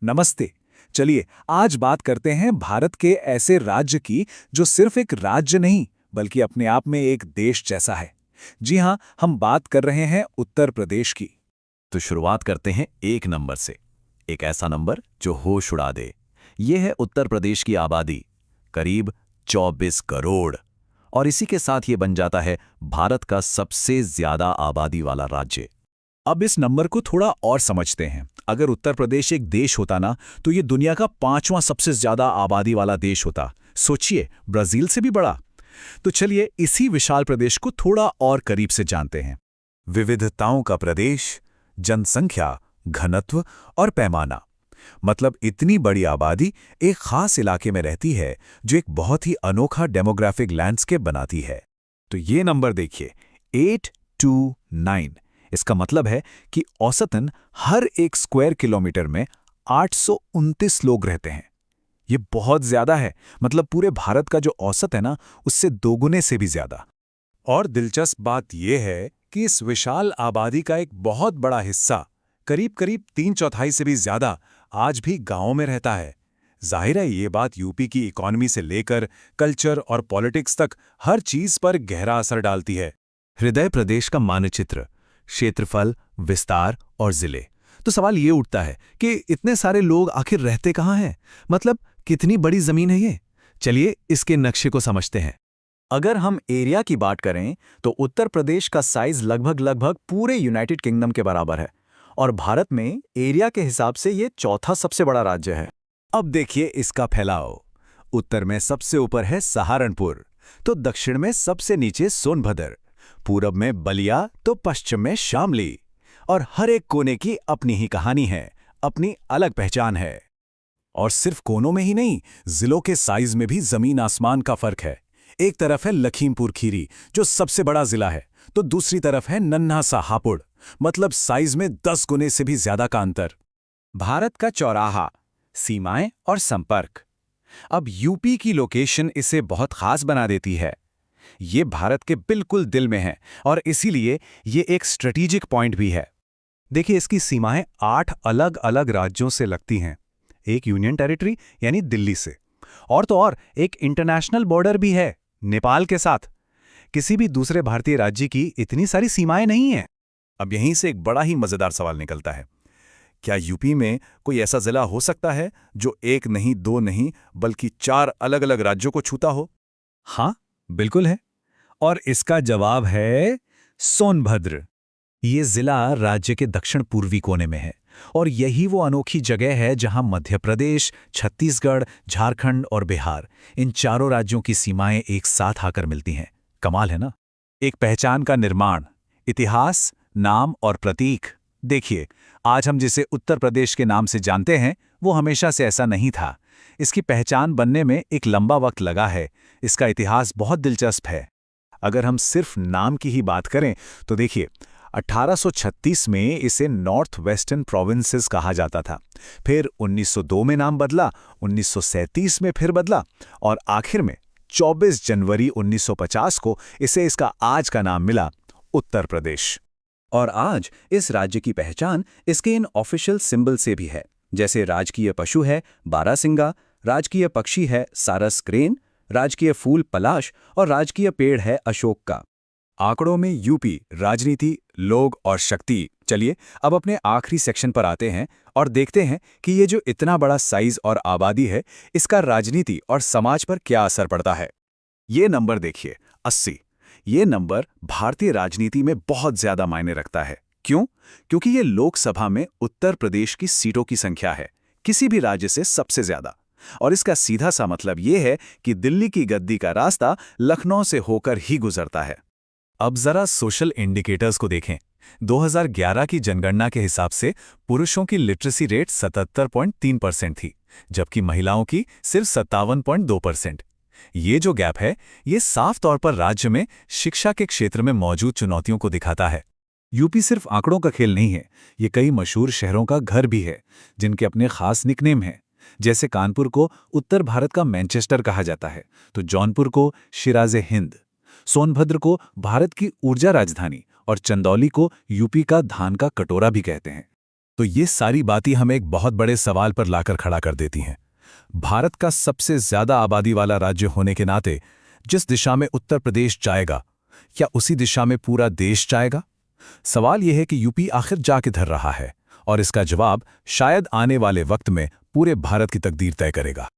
नमस्ते। चलिए आज बात करते हैं भारत के ऐसे राज्य की जो सिर्फ एक राज्य नहीं बल्कि अपने आप में एक देश जैसा है। जी हाँ, हम बात कर रहे हैं उत्तर प्रदेश की। तो शुरुआत करते हैं एक नंबर से। एक ऐसा नंबर जो होश उड़ा दे। ये है उत्तर प्रदेश की आबादी, करीब 24 करोड़। और इसी के साथ ये बन जाता है भारत का सबसे ज्यादा आबादी वाला राज्य। अब इस नंबर को थोड़ा और समझते हैं। अगर उत्तर प्रदेश एक देश होता ना, तो ये दुनिया का 5वां सबसे ज्यादा आबादी वाला देश होता। सोचिए, ब्राजील से भी बड़ा। तो चलिए इसी विशाल प्रदेश को थोड़ा और करीब से जानते हैं। विविधताओं का प्रदेश, जनसंख्या, घनत्व और पैमाना। मतलब इतनी बड़ी आबादी एक खास इलाके में रहती है जो एक बहुत ही अनोखा डेमोग्राफिक लैंडस्केप बनाती है। तो ये नंबर देखिए, 829। इसका मतलब है कि औसतन हर एक स्क्वायर किलोमीटर में 829 लोग रहते हैं। ये बहुत ज्यादा है। मतलब पूरे भारत का जो औसत है ना, उससे दोगुने से भी ज्यादा। और दिलचस्प बात यह है कि इस विशाल आबादी का एक बहुत बड़ा हिस्सा, करीब करीब 3/4 से भी ज्यादा, आज भी गांवों में रहता है। जाहिर है ये बात यूपी की इकॉनमी से लेकर कल्चर और पॉलिटिक्स तक हर चीज पर गहरा असर डालती है। हृदय प्रदेश का मानचित्र, क्षेत्रफल, विस्तार और जिले। तो सवाल ये उठता है कि इतने सारे लोग आखिर रहते कहाँ हैं? मतलब कितनी बड़ी जमीन है ये? चलिए इसके नक्शे को समझते हैं। अगर हम एरिया की बात करें तो उत्तर प्रदेश का साइज लगभग पूरे यूनाइटेड किंगडम के बराबर है और भारत में एरिया के हिसाब से ये चौथा सबसे बड़ा राज्य है। अब देखिए इसका फैलाव। उत्तर में सबसे ऊपर है सहारनपुर, तो दक्षिण में सबसे नीचे सोनभद्र, पूरब में बलिया, तो पश्चिम में शामली। और हर एक कोने की अपनी ही कहानी है, अपनी अलग पहचान है। और सिर्फ कोनों में ही नहीं, जिलों के साइज में भी जमीन आसमान का फर्क है। एक तरफ है लखीमपुर खीरी जो सबसे बड़ा जिला है, तो दूसरी तरफ है नन्हा सा हापुड़। मतलब साइज में 10 गुने से भी ज्यादा का अंतर। भारत का चौराहा, सीमाएं और संपर्क। अब यूपी की लोकेशन इसे बहुत खास बना देती है। ये भारत के बिल्कुल दिल में है और इसीलिए ये एक स्ट्रेटेजिक पॉइंट भी है। देखिए इसकी सीमाएं 8 अलग अलग राज्यों से लगती हैं। एक यूनियन टेरिटरी यानी दिल्ली से, और तो और एक इंटरनेशनल बॉर्डर भी है नेपाल के साथ। किसी भी दूसरे भारतीय राज्य की इतनी सारी सीमाएं नहीं हैं। अब यहीं से एक बड़ा ही मजेदार सवाल निकलता है। क्या यूपी में कोई ऐसा जिला हो सकता है जो एक नहीं, दो नहीं, बल्कि 4 अलग अलग राज्यों को छूता हो? हाँ, बिल्कुल है। और इसका जवाब है सोनभद्र। ये जिला राज्य के दक्षिण पूर्वी कोने में है और यही वो अनोखी जगह है जहां मध्य प्रदेश, छत्तीसगढ़, झारखंड और बिहार, इन चारों राज्यों की सीमाएं एक साथ आकर मिलती हैं। कमाल है ना? एक पहचान का निर्माण, इतिहास, नाम और प्रतीक। देखिए, आज हम जिसे उत्तर प्रदेश के नाम से जानते हैं, वो हमेशा से ऐसा नहीं था। इसकी पहचान बनने में एक लंबा वक्त लगा है। इसका इतिहास बहुत दिलचस्प है। अगर हम सिर्फ नाम की ही बात करें तो देखिए, 1836 में इसे नॉर्थ वेस्टर्न प्रोविंसेस कहा जाता था। फिर 1902 में नाम बदला, 1937 में फिर बदला और आखिर में 24 जनवरी 1950 को इसे इसका आज का नाम मिला, उत्तर प्रदेश। और आज इस राज्य की पहचान इसके इन ऑफिशियल सिंबल से भी है। जैसे राजकीय पशु है बारहसिंगा, राजकीय पक्षी है सारस क्रेन, राजकीय फूल पलाश और राजकीय पेड़ है अशोक का। आंकड़ों में यूपी, राजनीति, लोग और शक्ति। चलिए अब अपने आखिरी सेक्शन पर आते हैं और देखते हैं कि ये जो इतना बड़ा साइज और आबादी है, इसका राजनीति और समाज पर क्या असर पड़ता है। ये नंबर देखिए, 80। ये नंबर भारतीय राजनीति में बहुत ज्यादा मायने रखता है। क्यों? क्योंकि ये लोकसभा में उत्तर प्रदेश की सीटों की संख्या है, किसी भी राज्य से सबसे ज्यादा। और इसका सीधा सा मतलब ये है कि दिल्ली की गद्दी का रास्ता लखनऊ से होकर ही गुजरता है। अब जरा सोशल इंडिकेटर्स को देखें। 2011 की जनगणना के हिसाब से पुरुषों की लिटरेसी रेट 77.3% थी, जबकि महिलाओं की सिर्फ 57.2%। ये जो गैप है, ये साफ तौर पर राज्य में शिक्षा के क्षेत्र में मौजूद चुनौतियों को दिखाता है। यूपी सिर्फ आंकड़ों का खेल नहीं है, ये कई मशहूर शहरों का घर भी है, जिनके अपने खास निकनेम हैं। जैसे कानपुर को उत्तर भारत का मैनचेस्टर कहा जाता है, तो जौनपुर को शिराज़े हिंद, सोनभद्र को भारत की ऊर्जा राजधानी और चंदौली को यूपी का धान का कटोरा भी कहते हैं। तो ये सारी बातें हमें एक बहुत बड़े सवाल पर लाकर खड़ा कर देती हैं। भारत का सबसे ज्यादा आबादी वाला राज्य होने के नाते जिस दिशा में उत्तर प्रदेश जाएगा, क्या उसी दिशा में पूरा देश जाएगा? सवाल यह है कि यूपी आखिर जा किधर रहा है, और इसका जवाब शायद आने वाले वक्त में पूरे भारत की तकदीर तय करेगा।